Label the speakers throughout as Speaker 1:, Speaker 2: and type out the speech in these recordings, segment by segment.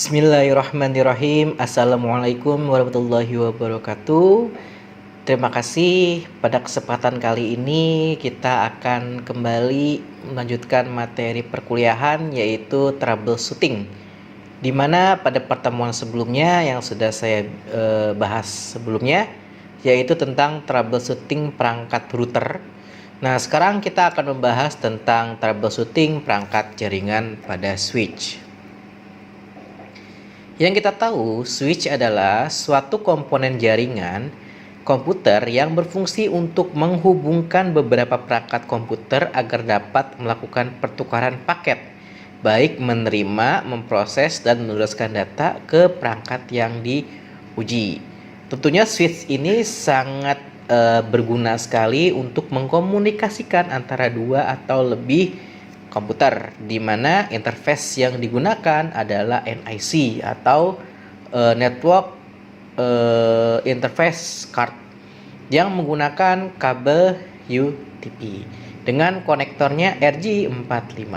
Speaker 1: Bismillahirrahmanirrahim. Assalamualaikum warahmatullahi wabarakatuh. Terima kasih. Pada kesempatan kali ini kita akan kembali melanjutkan materi perkuliahan yaitu troubleshooting. Di mana pada pertemuan sebelumnya yang sudah saya bahas sebelumnya yaitu tentang troubleshooting perangkat router. Nah, sekarang kita akan membahas tentang troubleshooting perangkat jaringan pada switch. Yang kita tahu, switch adalah suatu komponen jaringan komputer yang berfungsi untuk menghubungkan beberapa perangkat komputer agar dapat melakukan pertukaran paket, baik menerima, memproses, dan meneruskan data ke perangkat yang diuji. Tentunya switch ini sangat berguna sekali untuk mengkomunikasikan antara dua atau lebih komputer, di mana interface yang digunakan adalah NIC atau Network Interface Card yang menggunakan kabel UTP dengan konektornya RJ45.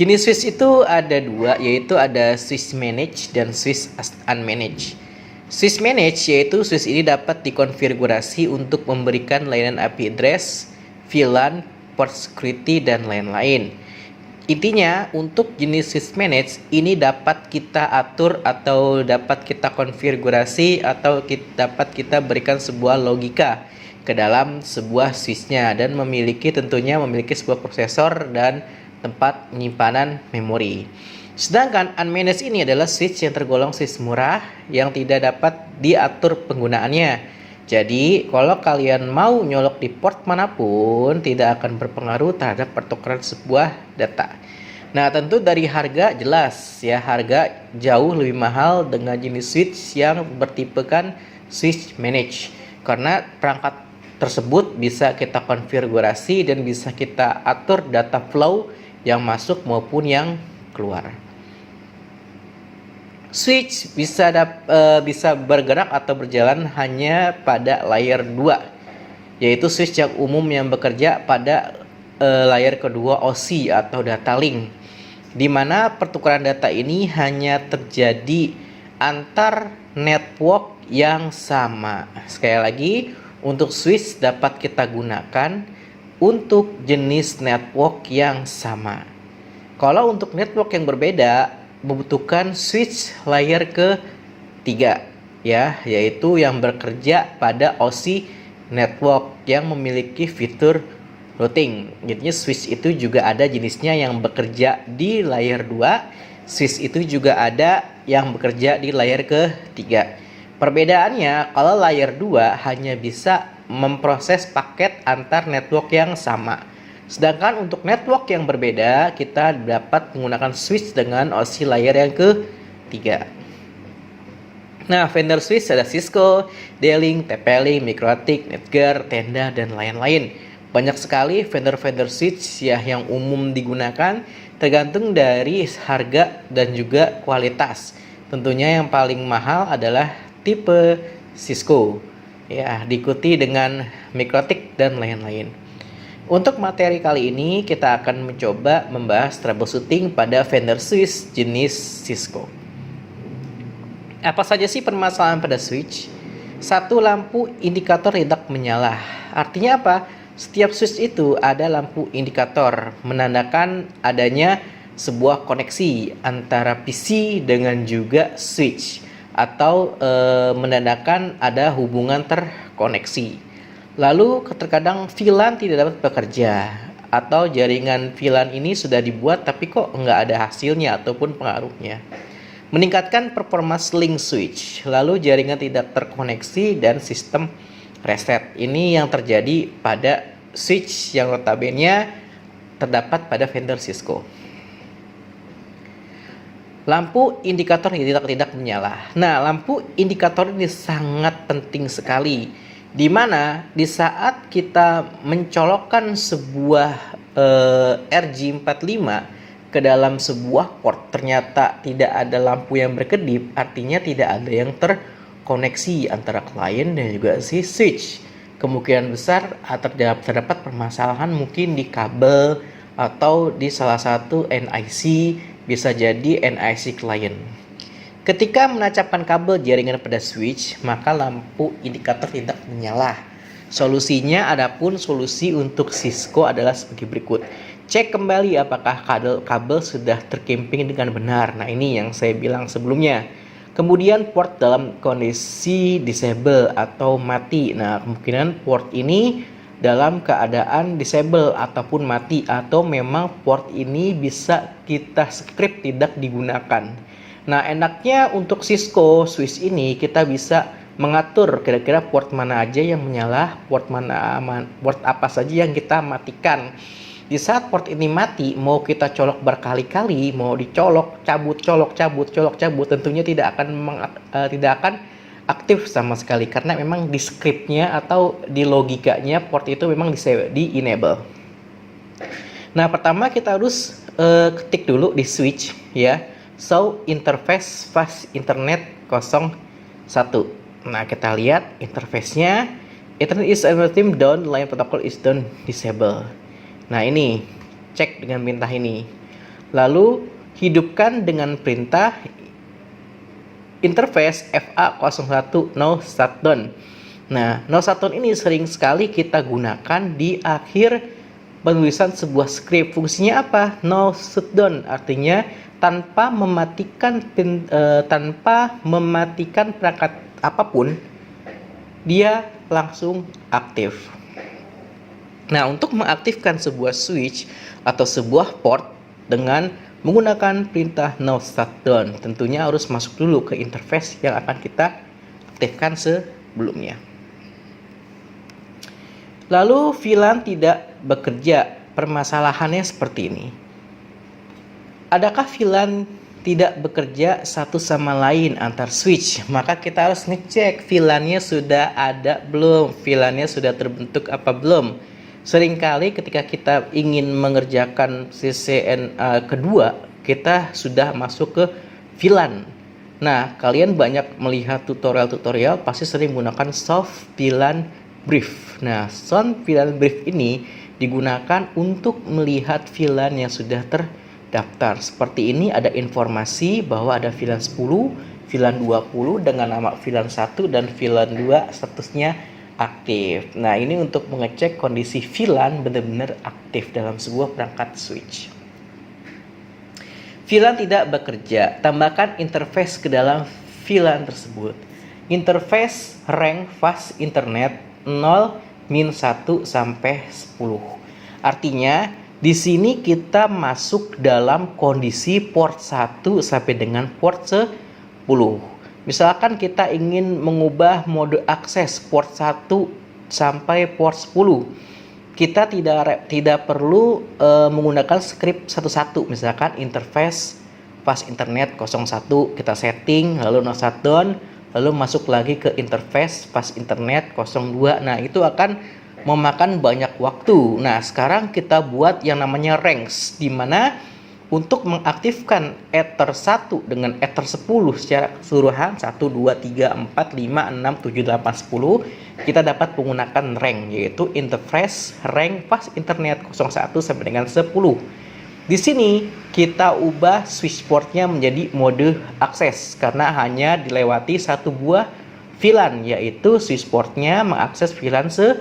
Speaker 1: Jenis switch itu ada dua, yaitu ada switch managed dan switch unmanaged. Switch managed yaitu switch ini dapat dikonfigurasi untuk memberikan layanan IP address, VLAN, port security, dan lain-lain. Intinya, untuk jenis switch managed ini dapat kita atur atau dapat kita konfigurasi atau dapat kita berikan sebuah logika ke dalam sebuah switchnya dan tentunya memiliki sebuah prosesor dan tempat penyimpanan memori. Sedangkan unmanaged ini adalah switch yang tergolong switch murah yang tidak dapat diatur penggunaannya. Jadi, kalau kalian mau nyolok di port manapun, tidak akan berpengaruh terhadap pertukaran sebuah data. Nah, tentu dari harga jelas ya, harga jauh lebih mahal dengan jenis switch yang bertipekan switch managed. Karena perangkat tersebut bisa kita konfigurasi dan bisa kita atur data flow yang masuk maupun yang keluar. Switch bisa bergerak atau berjalan hanya pada layer 2, yaitu switch yang umum yang bekerja pada layer kedua OSI atau data link, di mana pertukaran data ini hanya terjadi antar network yang sama. Sekali lagi, untuk switch dapat kita gunakan untuk jenis network yang sama. Kalau untuk network yang berbeda, membutuhkan switch layer ke-3 ya, yaitu yang bekerja pada OSI network yang memiliki fitur routing. Jadinya switch itu juga ada jenisnya yang bekerja di layer 2, switch itu juga ada yang bekerja di layer ke-3. Perbedaannya, kalau layer 2 hanya bisa memproses paket antar network yang sama. Sedangkan untuk network yang berbeda, kita dapat menggunakan switch dengan OSI layer yang ke-3. Nah, vendor switch ada Cisco, D-Link, TP-Link, Mikrotik, Netgear, Tenda, dan lain-lain. Banyak sekali vendor-vendor switch ya yang umum digunakan, tergantung dari harga dan juga kualitas. Tentunya yang paling mahal adalah tipe Cisco, ya, diikuti dengan Mikrotik dan lain-lain. Untuk materi kali ini kita akan mencoba membahas troubleshooting pada vendor switch jenis Cisco. Apa saja sih permasalahan pada switch? 1. Lampu indikator tidak menyala. Artinya apa? Setiap switch itu ada lampu indikator menandakan adanya sebuah koneksi antara PC dengan juga switch atau menandakan ada hubungan terkoneksi. Lalu terkadang VLAN tidak dapat bekerja atau jaringan VLAN ini sudah dibuat tapi kok nggak ada hasilnya ataupun pengaruhnya. Meningkatkan performance link switch, lalu jaringan tidak terkoneksi dan sistem reset. Ini yang terjadi pada switch yang notabene terdapat pada vendor Cisco. Lampu indikator tidak menyala. Nah, lampu indikator ini sangat penting sekali, di mana di saat kita mencolokkan sebuah RJ45 ke dalam sebuah port ternyata tidak ada lampu yang berkedip, artinya tidak ada yang terkoneksi antara klien dan juga si switch. Kemungkinan besar terdapat permasalahan mungkin di kabel atau di salah satu NIC bisa jadi NIC client. Ketika menancapkan kabel jaringan pada switch, maka lampu indikator tidak menyala. Solusinya, adapun solusi untuk Cisco adalah sebagai berikut. Cek kembali apakah kabel sudah tercamping dengan benar. Nah, ini yang saya bilang sebelumnya. Kemudian port dalam kondisi disable atau mati. Nah, kemungkinan port ini dalam keadaan disable ataupun mati, atau memang port ini bisa kita script tidak digunakan. Nah, enaknya untuk Cisco switch ini kita bisa mengatur kira-kira port mana aja yang menyala, port apa saja yang kita matikan. Di saat port ini mati, mau kita colok berkali-kali, mau dicolok, colok, cabut, tentunya tidak akan aktif sama sekali, karena memang di scriptnya atau di logikanya port itu memang di enable. Nah, pertama kita harus ketik dulu di switch ya, show interface fast internet 01. Nah, kita lihat interface-nya, Ethernet is team down, line protocol is down, disable. Nah, ini cek dengan perintah ini. Lalu hidupkan dengan perintah interface FA01 no shutdown. Nah, no shutdown ini sering sekali kita gunakan di akhir penulisan sebuah script. Fungsinya apa? No shutdown artinya tanpa mematikan perangkat apapun, dia langsung aktif. Nah, untuk mengaktifkan sebuah switch atau sebuah port dengan menggunakan perintah no shutdown, tentunya harus masuk dulu ke interface yang akan kita aktifkan sebelumnya. Lalu VLAN tidak bekerja, permasalahannya seperti ini. Adakah VLAN tidak bekerja satu sama lain antar switch? Maka kita harus ngecek VLAN-nya sudah ada belum, VLAN-nya sudah terbentuk apa belum. Seringkali ketika kita ingin mengerjakan CCNA kedua, kita sudah masuk ke VLAN. Nah, kalian banyak melihat tutorial-tutorial pasti sering menggunakan soft VLAN brief. Nah, soft VLAN brief ini digunakan untuk melihat VLAN yang sudah terdaftar. Seperti ini ada informasi bahwa ada VLAN 10, VLAN 20 dengan nama VLAN 1 dan VLAN 2 statusnya aktif. Nah, ini untuk mengecek kondisi VLAN benar-benar aktif dalam sebuah perangkat switch. VLAN tidak bekerja, tambahkan interface ke dalam VLAN tersebut. Interface rank fast internet 0, min 1 sampai 10. Artinya, di sini kita masuk dalam kondisi port 1 sampai dengan port 10. Misalkan kita ingin mengubah mode akses port 1 sampai port 10. Kita tidak perlu menggunakan script satu-satu. Misalkan interface fast internet 01 kita setting, lalu no shutdown, lalu masuk lagi ke interface fast internet 02. Nah, itu akan memakan banyak waktu. Nah, sekarang kita buat yang namanya ranks, di mana untuk mengaktifkan Ether 1 dengan Ether 10 secara keseluruhan 1, 2, 3, 4, 5, 6, 7, 8, 10, kita dapat menggunakan rank, yaitu interface rank fast internet 01 sampai dengan 10. Di sini kita ubah switch portnya menjadi mode akses karena hanya dilewati satu buah VLAN, yaitu switch portnya mengakses VLAN 10.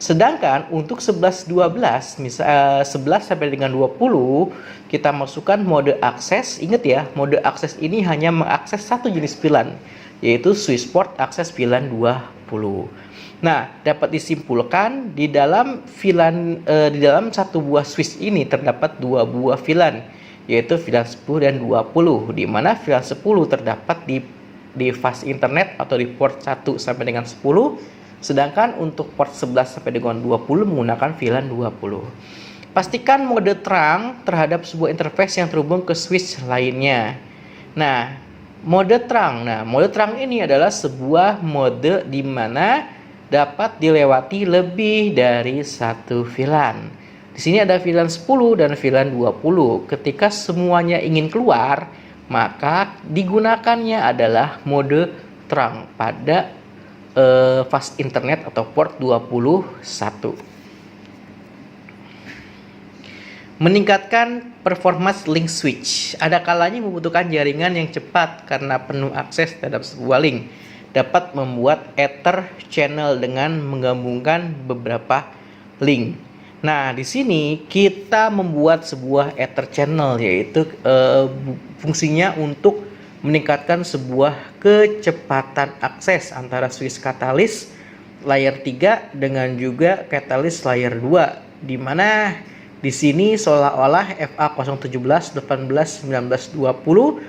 Speaker 1: Sedangkan untuk 11 12 11 sampai dengan 20 kita masukkan mode akses. Ingat ya, mode akses ini hanya mengakses satu jenis VLAN, yaitu switch port akses VLAN 20. Nah, dapat disimpulkan di dalam VLAN di dalam satu buah switch ini terdapat dua buah VLAN, yaitu VLAN 10 dan 20, di mana VLAN 10 terdapat di fast internet atau di port 1 sampai dengan 10. Sedangkan untuk port 11 sampai dengan 20 menggunakan VLAN 20. Pastikan mode terang terhadap sebuah interface yang terhubung ke switch lainnya. Nah, mode terang. Nah, mode terang ini adalah sebuah mode di mana dapat dilewati lebih dari satu VLAN. Di sini ada VLAN 10 dan VLAN 20. Ketika semuanya ingin keluar, maka digunakannya adalah mode terang pada fast internet atau port 21. Meningkatkan performance link switch. Ada kalanya membutuhkan jaringan yang cepat karena penuh akses terhadap sebuah link. Dapat membuat ether channel dengan menggabungkan beberapa link. Nah, di sini kita membuat sebuah ether channel, yaitu fungsinya untuk meningkatkan sebuah kecepatan akses antara switch katalis layer 3 dengan juga katalis layer 2, di mana di sini seolah-olah FA017, 18, 19, 20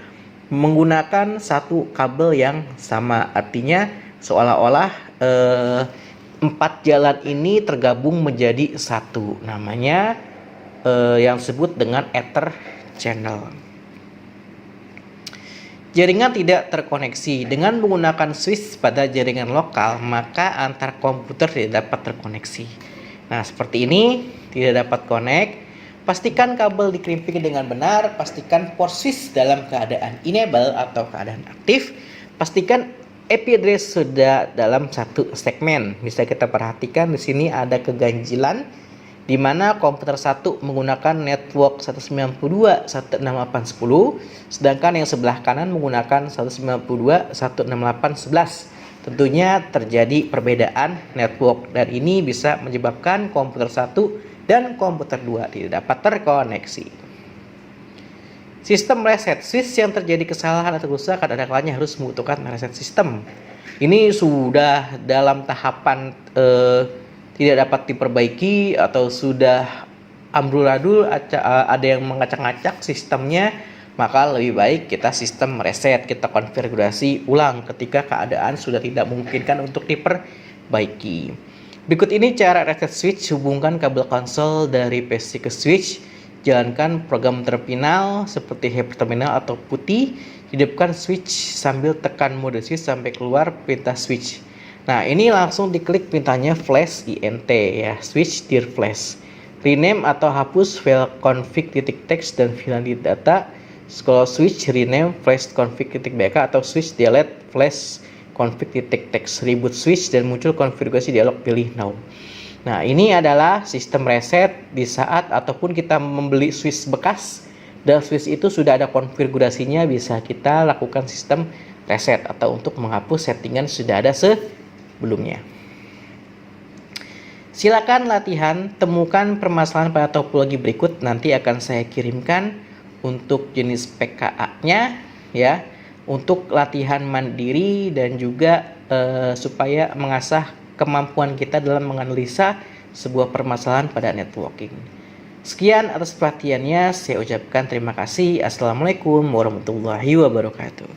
Speaker 1: menggunakan satu kabel yang sama. Artinya seolah-olah 4 jalan ini tergabung menjadi satu. Namanya yang disebut dengan ether channel. Jaringan tidak terkoneksi. Dengan menggunakan switch pada jaringan lokal, maka antar komputer tidak dapat terkoneksi. Nah, seperti ini, tidak dapat connect. Pastikan kabel dikelilingi dengan benar. Pastikan port switch dalam keadaan enable atau keadaan aktif. Pastikan IP address sudah dalam satu segmen. Bisa kita perhatikan di sini ada keganjilan, di mana komputer 1 menggunakan network 192.168.10, sedangkan yang sebelah kanan menggunakan 192.168.11. Tentunya terjadi perbedaan network, dan ini bisa menyebabkan komputer 1 dan komputer 2 tidak dapat terkoneksi. Sistem reset. Switch yang terjadi kesalahan atau kerusakan ada kalanya harus membutuhkan reset sistem. Ini sudah dalam tahapan tidak dapat diperbaiki atau sudah amburadul, ada yang mengacak-ngacak sistemnya, maka lebih baik kita sistem reset, kita konfigurasi ulang ketika keadaan sudah tidak memungkinkan untuk diperbaiki. Berikut ini cara reset switch. Hubungkan kabel konsol dari PC ke switch. Jalankan program terminal seperti hyperterminal atau putih. Hidupkan switch sambil tekan mode switch sampai keluar perintah switch. Nah, ini langsung diklik perintahnya flash int ya, switch dir flash. Rename atau hapus file config.txt dan file data. Kalau switch rename flash config.bk atau switch delete flash config.txt. Reboot switch dan muncul konfigurasi dialog pilih now. Nah, ini adalah sistem reset di saat ataupun kita membeli switch bekas dan switch itu sudah ada konfigurasinya, bisa kita lakukan sistem reset atau untuk menghapus settingan sudah ada sebelumnya. Silakan latihan, temukan permasalahan pada topologi berikut, nanti akan saya kirimkan untuk jenis PKA-nya ya, untuk latihan mandiri dan juga supaya mengasah kemampuan kita dalam menganalisa sebuah permasalahan pada networking. Sekian atas perhatiannya, saya ucapkan terima kasih. Assalamualaikum warahmatullahi wabarakatuh.